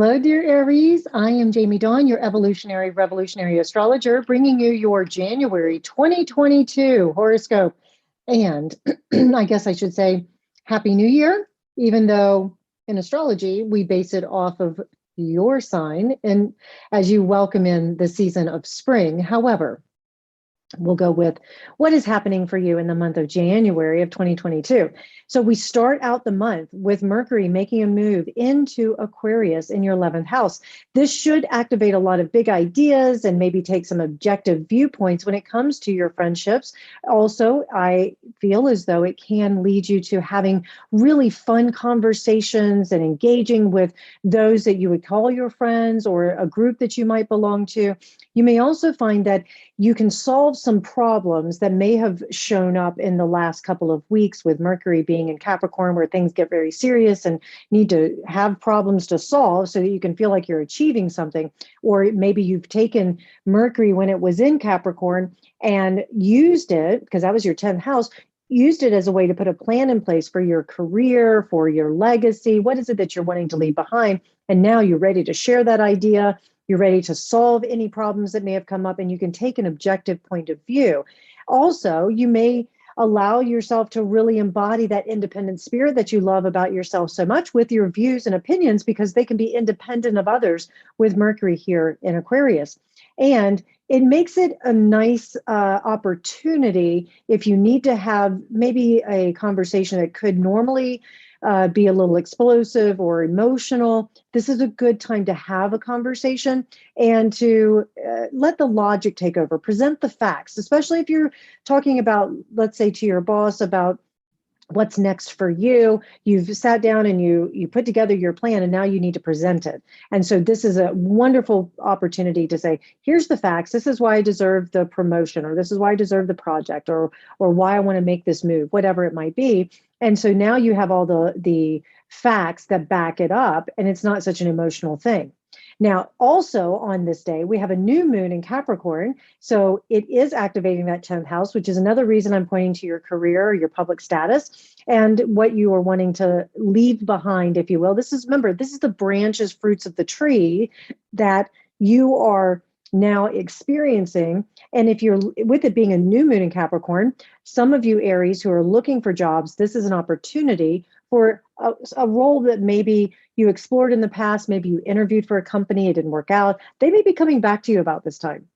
Hello, dear Aries. I am Jamie Dawn, your evolutionary revolutionary astrologer, bringing you your January 2022 horoscope. And I guess I should say Happy New Year, even though in astrology we base it off of your sign and as you welcome in the season of spring. However, we'll go with what is happening for you in the month of January of 2022. So we start out the month with Mercury making a move into Aquarius in your 11th house. This should activate a lot of big ideas and maybe take some objective viewpoints when it comes to your friendships. Also, I feel as though it can lead you to having really fun conversations and engaging with those that you would call your friends or a group that you might belong to. You may also find that you can solve some problems that may have shown up in the last couple of weeks with Mercury being in Capricorn, where things get very serious and need to have problems to solve so that you can feel like you're achieving something. Or maybe you've taken Mercury when it was in Capricorn and used it, because that was your 10th house, used it as a way to put a plan in place for your career, for your legacy. What is it that you're wanting to leave behind? And now you're ready to share that idea. You're ready to solve any problems that may have come up, and you can take an objective point of view. Also, you may allow yourself to really embody that independent spirit that you love about yourself so much with your views and opinions, because they can be independent of others with Mercury here in Aquarius. And it makes it a nice opportunity if you need to have maybe a conversation that could normally be a little explosive or emotional. This is a good time to have a conversation and to let the logic take over, present the facts, especially if you're talking about, let's say, to your boss about what's next for you. You've sat down and you put together your plan, and now you need to present it. And so this is a wonderful opportunity to say, here's the facts. This is why I deserve the promotion, or this is why I deserve the project, or why I want to make this move, whatever it might be. And so now you have all the facts that back it up, and it's not such an emotional thing. Now, also on this day, we have a new moon in Capricorn. So it is activating that 10th house, which is another reason I'm pointing to your career or your public status and what you are wanting to leave behind, if you will. Remember, this is the branches, fruits of the tree that you are now experiencing. And if you're with it being a new moon in Capricorn, some of you Aries who are looking for jobs, this is an opportunity for a role that maybe you explored in the past. Maybe you interviewed for a company, it didn't work out. They may be coming back to you about this time.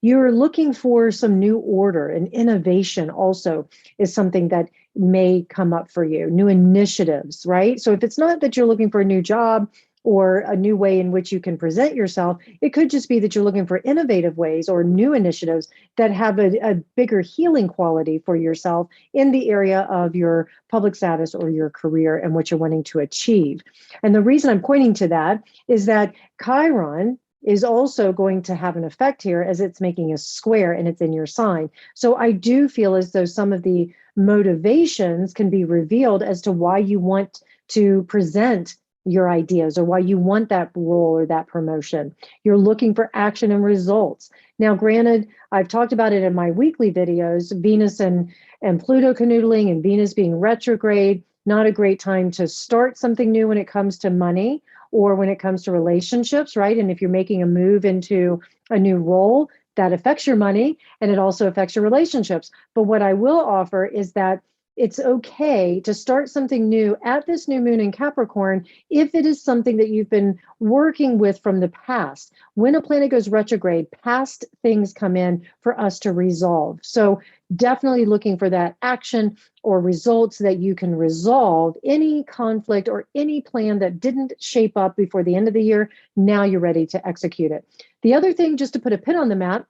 You're looking for some new order, and innovation also is something that may come up for you, new initiatives, right? So if it's not that you're looking for a new job or a new way in which you can present yourself, it could just be that you're looking for innovative ways or new initiatives that have a bigger healing quality for yourself in the area of your public status or your career and what you're wanting to achieve. And the reason I'm pointing to that is that Chiron is also going to have an effect here as it's making a square and it's in your sign. So I do feel as though some of the motivations can be revealed as to why you want to present your ideas or why you want that role or that promotion. You're looking for action and results. Now, granted, I've talked about it in my weekly videos, Venus and Pluto canoodling and Venus being retrograde, not a great time to start something new when it comes to money or when it comes to relationships, right? And if you're making a move into a new role, that affects your money and it also affects your relationships. But what I will offer is that it's okay to start something new at this new moon in Capricorn if it is something that you've been working with from the past. When a planet goes retrograde, past things come in for us to resolve. So definitely looking for that action or results that you can resolve any conflict or any plan that didn't shape up before the end of the year. Now you're ready to execute it. The other thing, just to put a pin on the map,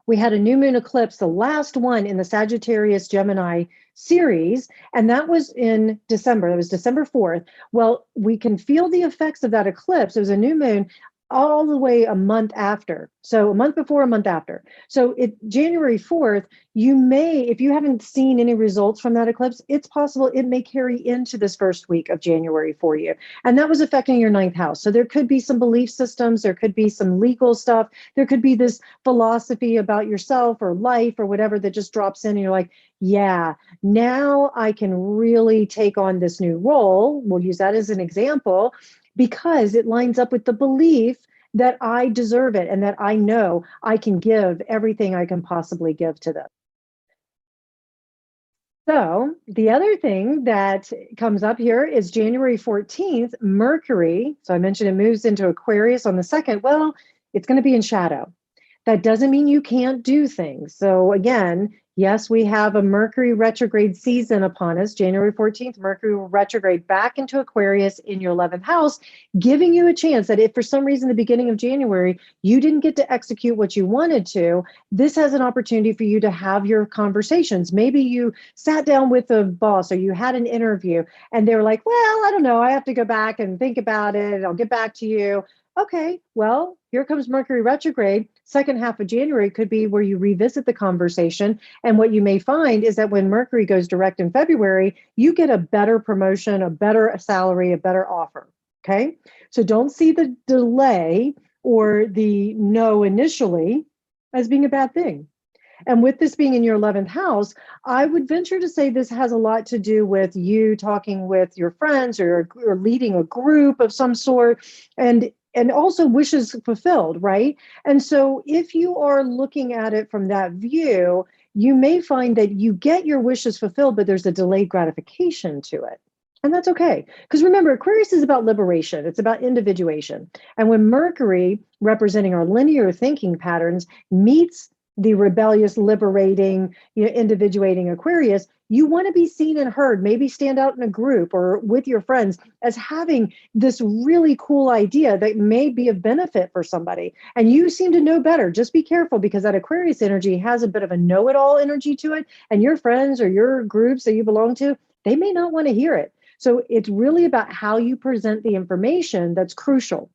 we had a new moon eclipse, the last one in the Sagittarius Gemini series, and that was in December. That was December 4th. Well, we can feel the effects of that eclipse. It was a new moon all the way a month after. So a month before, a month after. So January 4th, you may, if you haven't seen any results from that eclipse, it's possible it may carry into this first week of January for you. And that was affecting your 9th house. So there could be some belief systems, there could be some legal stuff, there could be this philosophy about yourself or life or whatever that just drops in and you're like, yeah, now I can really take on this new role. We'll use that as an example. because it lines up with the belief that I deserve it and that I know I can give everything I can possibly give to them. So the other thing that comes up here is January 14th, Mercury. So I mentioned it moves into Aquarius on the 2nd. Well, it's going to be in shadow. That doesn't mean you can't do things. So again, yes, we have a Mercury retrograde season upon us. January 14th, Mercury will retrograde back into Aquarius in your 11th house, giving you a chance that if for some reason the beginning of January, you didn't get to execute what you wanted to, this has an opportunity for you to have your conversations. Maybe you sat down with a boss or you had an interview and they were like, well, I don't know, I have to go back and think about it. I'll get back to you. Okay, well, here comes Mercury retrograde. Second half of January could be where you revisit the conversation. And what you may find is that when Mercury goes direct in February, you get a better promotion, a better salary, a better offer. Okay, so don't see the delay or the no initially as being a bad thing. And with this being in your 11th house, I would venture to say this has a lot to do with you talking with your friends or leading a group of some sort, and also wishes fulfilled, right? And so if you are looking at it from that view, you may find that you get your wishes fulfilled, but there's a delayed gratification to it. And that's okay. Because remember, Aquarius is about liberation. It's about individuation. And when Mercury, representing our linear thinking patterns, meets the rebellious, liberating, individuating Aquarius, you want to be seen and heard, maybe stand out in a group or with your friends as having this really cool idea that may be of benefit for somebody. And you seem to know better. Just be careful, because that Aquarius energy has a bit of a know-it-all energy to it. And your friends or your groups that you belong to, they may not want to hear it. So it's really about how you present the information that's crucial.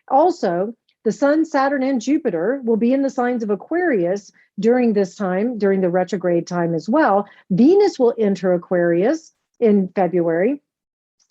Also, the Sun, Saturn, and Jupiter will be in the signs of Aquarius during this time, during the retrograde time as well. Venus will enter Aquarius in February.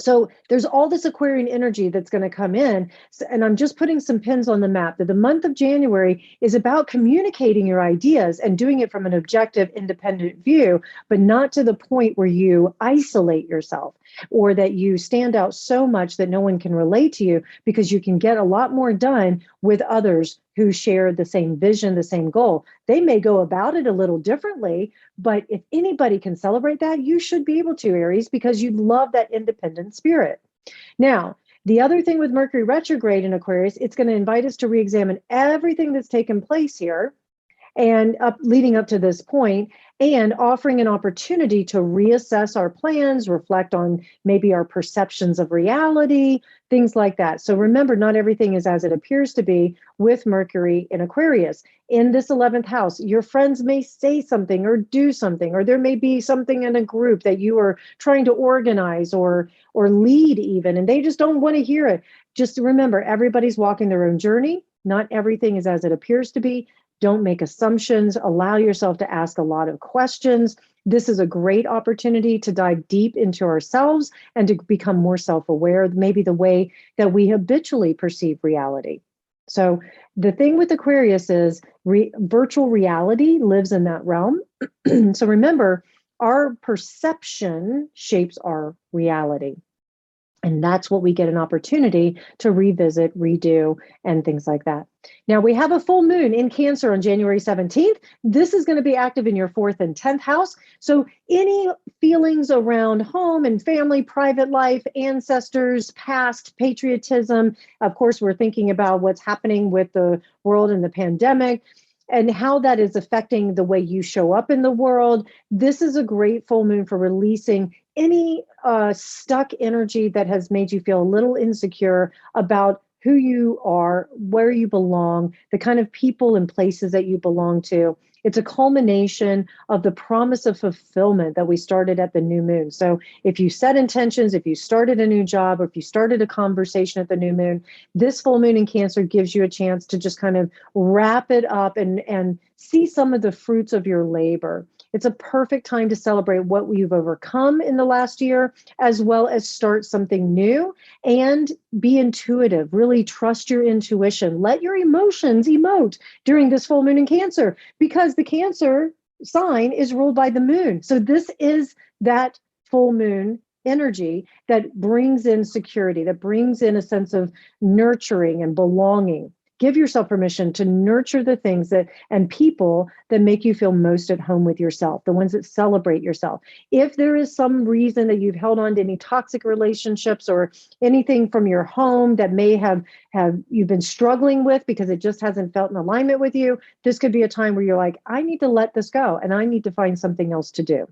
So there's all this Aquarian energy that's going to come in. And I'm just putting some pins on the map that the month of January is about communicating your ideas and doing it from an objective, independent view, but not to the point where you isolate yourself or that you stand out so much that no one can relate to you, because you can get a lot more done with others who share the same vision, the same goal. They may go about it a little differently, but if anybody can celebrate that, you should be able to, Aries, because you love that independent spirit. Now, the other thing with Mercury retrograde in Aquarius, it's going to invite us to re-examine everything that's taken place here and leading up to this point, and offering an opportunity to reassess our plans, reflect on maybe our perceptions of reality, things like that. So remember, not everything is as it appears to be with Mercury in Aquarius. In this 11th house, your friends may say something or do something, or there may be something in a group that you are trying to organize or lead even, and they just don't want to hear it. Just remember, everybody's walking their own journey. Not everything is as it appears to be. Don't make assumptions. Allow yourself to ask a lot of questions. This is a great opportunity to dive deep into ourselves and to become more self-aware, maybe the way that we habitually perceive reality. So the thing with Aquarius is virtual reality lives in that realm. So remember, our perception shapes our reality. And that's what we get an opportunity to revisit, redo, and things like that. Now, we have a full moon in Cancer on January 17th. This is going to be active in your 4th and 10th house. So any feelings around home and family, private life, ancestors, past, patriotism, of course, we're thinking about what's happening with the world and the pandemic and how that is affecting the way you show up in the world. This is a great full moon for releasing any stuck energy that has made you feel a little insecure about who you are, where you belong, the kind of people and places that you belong to. It's a culmination of the promise of fulfillment that we started at the new moon. So if you set intentions, if you started a new job, or if you started a conversation at the new moon, this full moon in Cancer gives you a chance to just kind of wrap it up and see some of the fruits of your labor. It's a perfect time to celebrate what you've overcome in the last year, as well as start something new and be intuitive. Really trust your intuition. Let your emotions emote during this full moon in Cancer, because the Cancer sign is ruled by the moon. So this is that full moon energy that brings in security, that brings in a sense of nurturing and belonging. Give yourself permission to nurture the things that and people that make you feel most at home with yourself, the ones that celebrate yourself. If there is some reason that you've held on to any toxic relationships or anything from your home that may have you've been struggling with because it just hasn't felt in alignment with you, this could be a time where you're like, I need to let this go and I need to find something else to do.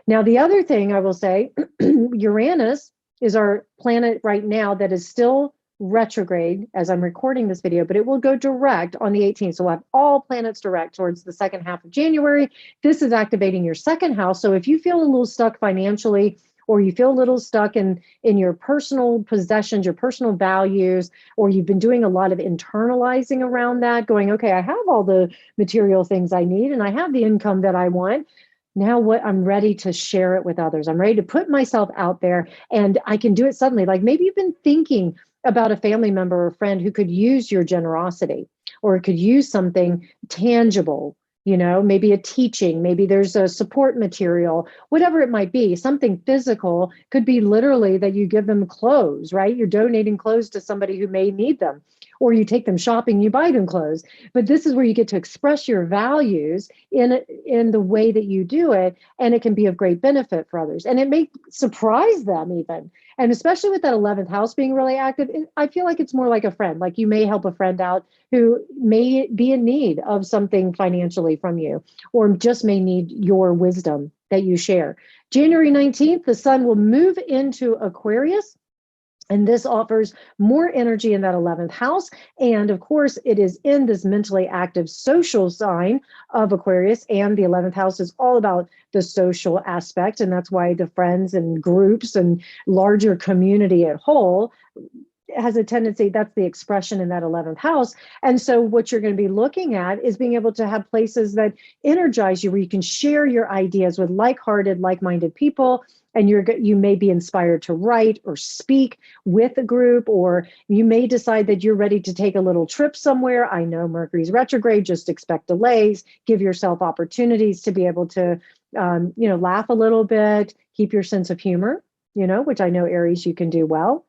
Now, the other thing I will say, Uranus is our planet right now that is still retrograde as I'm recording this video, but it will go direct on the 18th. So we'll have all planets direct towards the second half of January. This is activating your second house. So if you feel a little stuck financially, or you feel a little stuck in your personal possessions, your personal values, or you've been doing a lot of internalizing around that, going, okay, I have all the material things I need and I have the income that I want. Now what I'm ready to share it with others. I'm ready to put myself out there and I can do it suddenly. Like maybe you've been thinking about a family member or friend who could use your generosity or could use something tangible, maybe a teaching, maybe there's a support material, whatever it might be, something physical. Could be literally that you give them clothes, right? You're donating clothes to somebody who may need them, or you take them shopping, you buy them clothes. But this is where you get to express your values in the way that you do it, and it can be of great benefit for others. And it may surprise them even. And especially with that 11th house being really active, I feel like it's more like a friend. Like you may help a friend out who may be in need of something financially from you, or just may need your wisdom that you share. January 19th, the sun will move into Aquarius. And this offers more energy in that 11th house. And of course, it is in this mentally active social sign of Aquarius. And the 11th house is all about the social aspect. And that's why the friends and groups and larger community at whole has a tendency, that's the expression in that 11th house. And so what you're going to be looking at is being able to have places that energize you, where you can share your ideas with like-hearted, like-minded people. And you may be inspired to write or speak with a group, or you may decide that you're ready to take a little trip somewhere. I know Mercury's retrograde, just expect delays, give yourself opportunities to be able to, laugh a little bit, keep your sense of humor, which I know Aries, you can do well.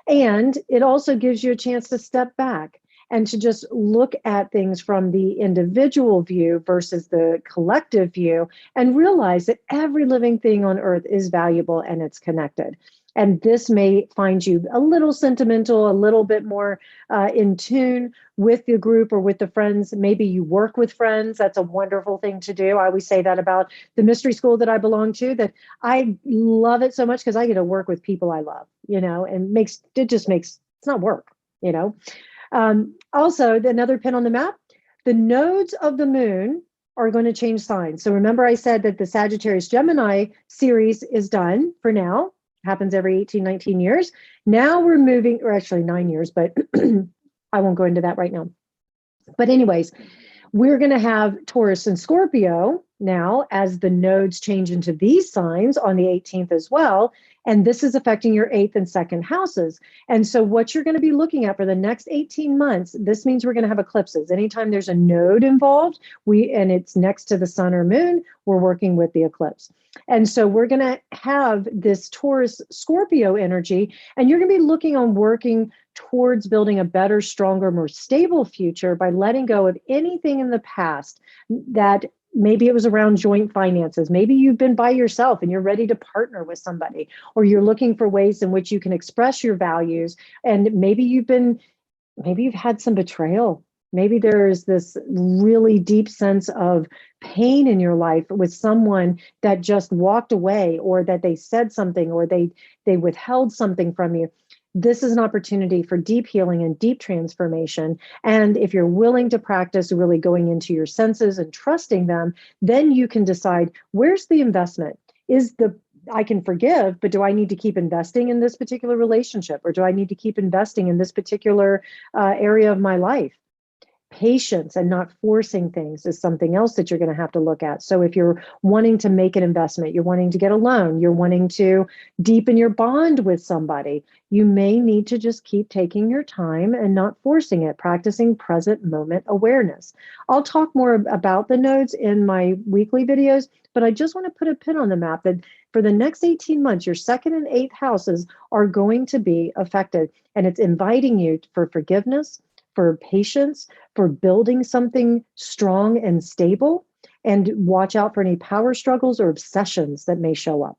And it also gives you a chance to step back and to just look at things from the individual view versus the collective view, and realize that every living thing on earth is valuable and it's connected. And this may find you a little sentimental, a little bit more in tune with the group or with the friends. Maybe you work with friends. That's a wonderful thing to do. I always say that about the mystery school that I belong to, that I love it so much because I get to work with people I love, and it's not work, Also, another pin on the map, the nodes of the moon are going to change signs. So remember I said that the Sagittarius Gemini series is done for now. Happens every 18, 19 years. Now we're moving, or actually 9 years, but I won't go into that right now. But anyways, we're going to have Taurus and Scorpio now as the nodes change into these signs on the 18th as well. And this is affecting your 8th and 2nd houses. And so what you're going to be looking at for the next 18 months, this means we're going to have eclipses. Anytime there's a node involved, and it's next to the sun or moon, we're working with the eclipse. And so we're going to have this Taurus Scorpio energy, and you're going to be looking on working towards building a better, stronger, more stable future by letting go of anything in the past that maybe it was around joint finances. Maybe you've been by yourself and you're ready to partner with somebody, or you're looking for ways in which you can express your values. And maybe you've had some betrayal. Maybe there's this really deep sense of pain in your life with someone that just walked away, or that they said something, or they withheld something from you. This is an opportunity for deep healing and deep transformation. And if you're willing to practice really going into your senses and trusting them, then you can decide, where's the investment? I can forgive, but do I need to keep investing in this particular relationship? Or do I need to keep investing in this particular area of my life? Patience and not forcing things is something else that you're going to have to look at. So if you're wanting to make an investment, you're wanting to get a loan, you're wanting to deepen your bond with somebody, you may need to just keep taking your time and not forcing it, practicing present moment awareness. I'll talk more about the nodes in my weekly videos, but I just want to put a pin on the map that for the next 18 months, your second and eighth houses are going to be affected. And it's inviting you for forgiveness, for patience, for building something strong and stable, and watch out for any power struggles or obsessions that may show up.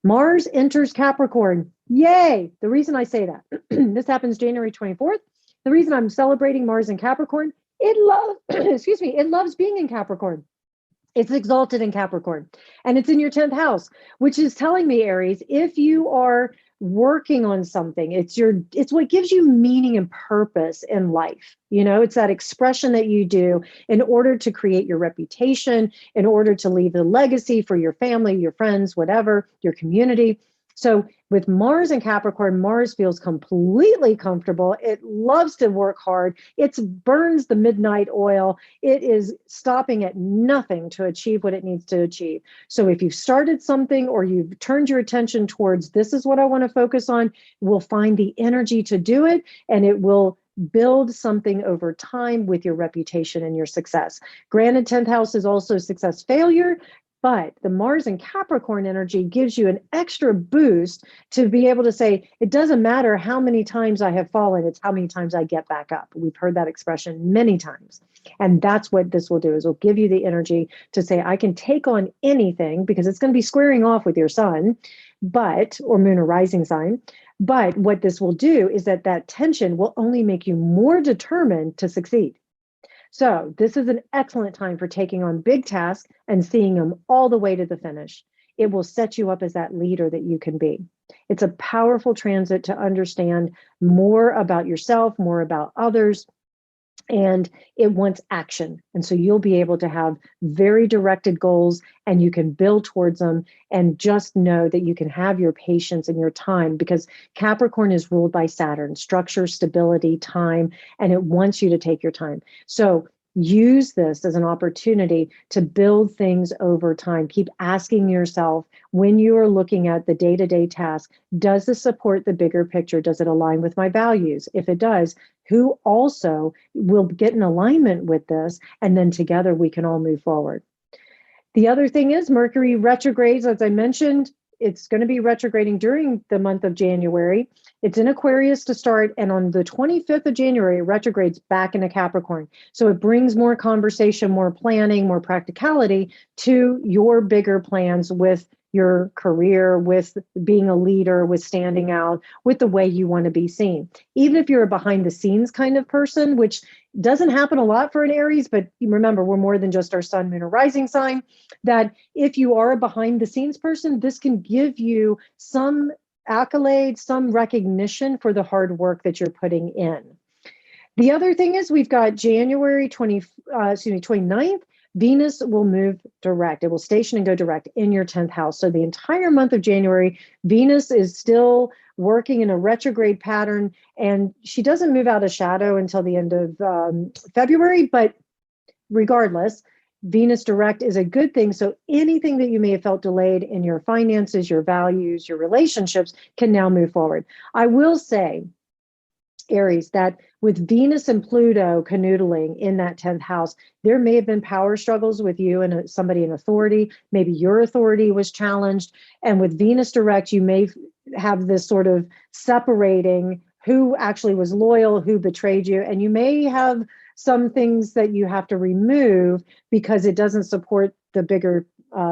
Mars enters Capricorn. Yay! The reason I say that, this happens January 24th. The reason I'm celebrating Mars in Capricorn, it loves, excuse me, it loves being in Capricorn. It's exalted in Capricorn, and it's in your 10th house, which is telling me, Aries, if you are working on something, it's what gives you meaning and purpose in life. It's that expression that you do in order to create your reputation, in order to leave a legacy for your family, your friends, whatever, your community. So with Mars and Capricorn, Mars feels completely comfortable. It loves to work hard. It burns the midnight oil. It is stopping at nothing to achieve what it needs to achieve. So if you've started something or you've turned your attention towards this is what I want to focus on, we'll find the energy to do it, and it will build something over time with your reputation and your success. Granted, 10th house is also success failure, but the Mars and Capricorn energy gives you an extra boost to be able to say, it doesn't matter how many times I have fallen, it's how many times I get back up. We've heard that expression many times. And that's what this will do, is it'll give you the energy to say, I can take on anything, because it's going to be squaring off with your sun, or moon or rising sign. But what this will do is that tension will only make you more determined to succeed. So this is an excellent time for taking on big tasks and seeing them all the way to the finish. It will set you up as that leader that you can be. It's a powerful transit to understand more about yourself, more about others, and it wants action. And so you'll be able to have very directed goals, and you can build towards them, and just know that you can have your patience and your time, because Capricorn is ruled by Saturn, structure, stability, time, and it wants you to take your time. So use this as an opportunity to build things over time. Keep asking yourself, when you are looking at the day-to-day task, does this support the bigger picture? Does it align with my values? If it does, who also will get in alignment with this? And then together we can all move forward. The other thing is Mercury retrogrades, as I mentioned. It's going to be retrograding during the month of January. It's in Aquarius to start, and on the 25th of January, it retrogrades back into Capricorn. So it brings more conversation, more planning, more practicality to your bigger plans with your career, with being a leader, with standing out, with the way you want to be seen. Even if you're a behind the scenes kind of person, which doesn't happen a lot for an Aries, but remember, we're more than just our sun, moon, or rising sign, that if you are a behind the scenes person, this can give you some accolades, some recognition for the hard work that you're putting in. The other thing is we've got January 29th, Venus will move direct. It will station and go direct in your 10th house. So the entire month of January, Venus is still working in a retrograde pattern, and she doesn't move out of shadow until the end of February. But regardless, Venus direct is a good thing. So anything that you may have felt delayed in your finances, your values, your relationships can now move forward. I will say, Aries, that with Venus and Pluto canoodling in that 10th house, there may have been power struggles with you and somebody in authority. Maybe your authority was challenged. And with Venus direct, you may have this sort of separating who actually was loyal, who betrayed you. And you may have some things that you have to remove because it doesn't support the bigger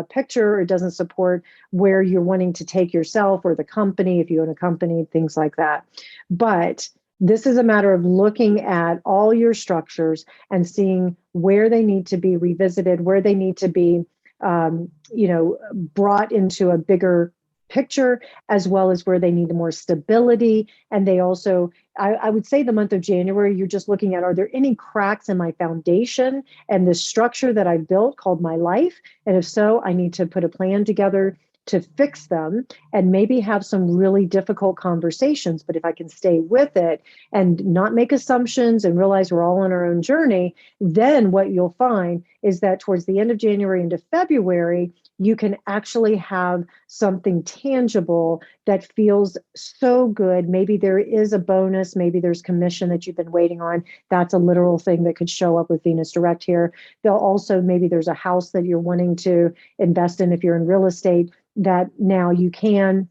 picture, or it doesn't support where you're wanting to take yourself or the company, if you own a company, things like that. But this is a matter of looking at all your structures and seeing where they need to be revisited, where they need to be, brought into a bigger picture, as well as where they need more stability. And they also, I would say the month of January, you're just looking at, are there any cracks in my foundation and the structure that I built called my life? And if so, I need to put a plan together to fix them and maybe have some really difficult conversations. But if I can stay with it and not make assumptions and realize we're all on our own journey, then what you'll find is that towards the end of January into February, you can actually have something tangible that feels so good. Maybe there is a bonus, maybe there's commission that you've been waiting on. That's a literal thing that could show up with Venus direct here. They'll also, maybe there's a house that you're wanting to invest in if you're in real estate that now you can.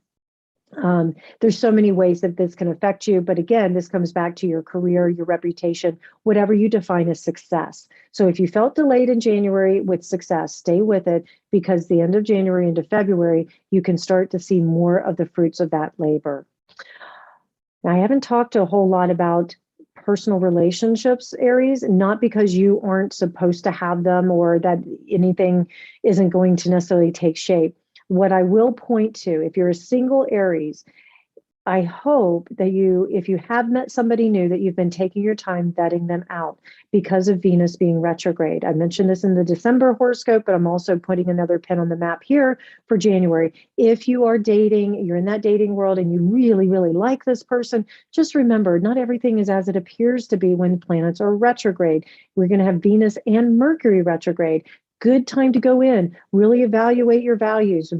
There's so many ways that this can affect you. But again, this comes back to your career, your reputation, whatever you define as success. So if you felt delayed in January with success, stay with it, because the end of January into February, you can start to see more of the fruits of that labor. Now, I haven't talked a whole lot about personal relationships, Aries, not because you aren't supposed to have them or that anything isn't going to necessarily take shape. What I will point to, if you're a single Aries, I hope that if you have met somebody new, that you've been taking your time vetting them out because of Venus being retrograde. I mentioned this in the December horoscope, but I'm also putting another pin on the map here for January. If you are dating, you're in that dating world and you really, really like this person, just remember, not everything is as it appears to be when planets are retrograde. We're going to have Venus and Mercury retrograde. Good time to go in, really evaluate your values,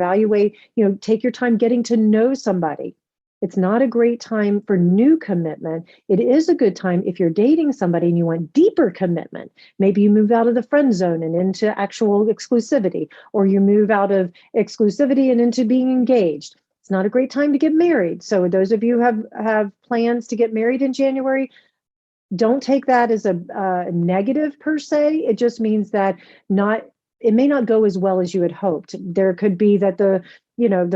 take your time getting to know somebody. It's not a great time for new commitment. It is a good time if you're dating somebody and you want deeper commitment. Maybe you move out of the friend zone and into actual exclusivity, or you move out of exclusivity and into being engaged. It's not a great time to get married. So those of you who have plans to get married in January, don't take that as a negative per se. It just means that it may not go as well as you had hoped. There could be that the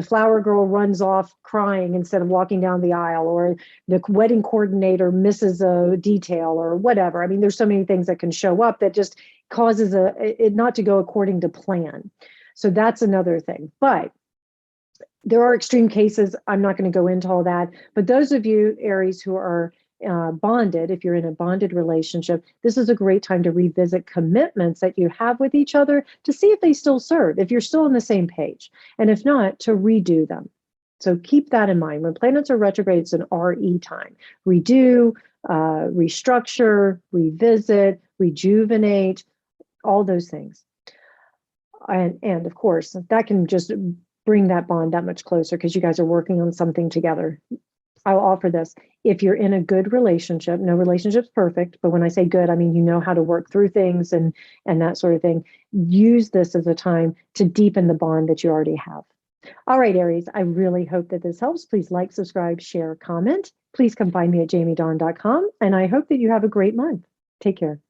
flower girl runs off crying instead of walking down the aisle, or the wedding coordinator misses a detail or whatever. I mean, there's so many things that can show up that just causes it not to go according to plan. So that's another thing. But there are extreme cases. I'm not going to go into all that. But those of you, Aries, who are bonded, if you're in a bonded relationship, this is a great time to revisit commitments that you have with each other to see if they still serve, if you're still on the same page, and if not, to redo them. So keep that in mind. When planets are retrograde, it's an RE time. Redo, restructure, revisit, rejuvenate, all those things. And of course, that can just bring that bond that much closer because you guys are working on something together. I'll offer this. If you're in a good relationship, no relationship's perfect, but when I say good, I mean you know how to work through things and that sort of thing. Use this as a time to deepen the bond that you already have. All right, Aries, I really hope that this helps. Please like, subscribe, share, comment. Please come find me at jamiedawn.com, and I hope that you have a great month. Take care.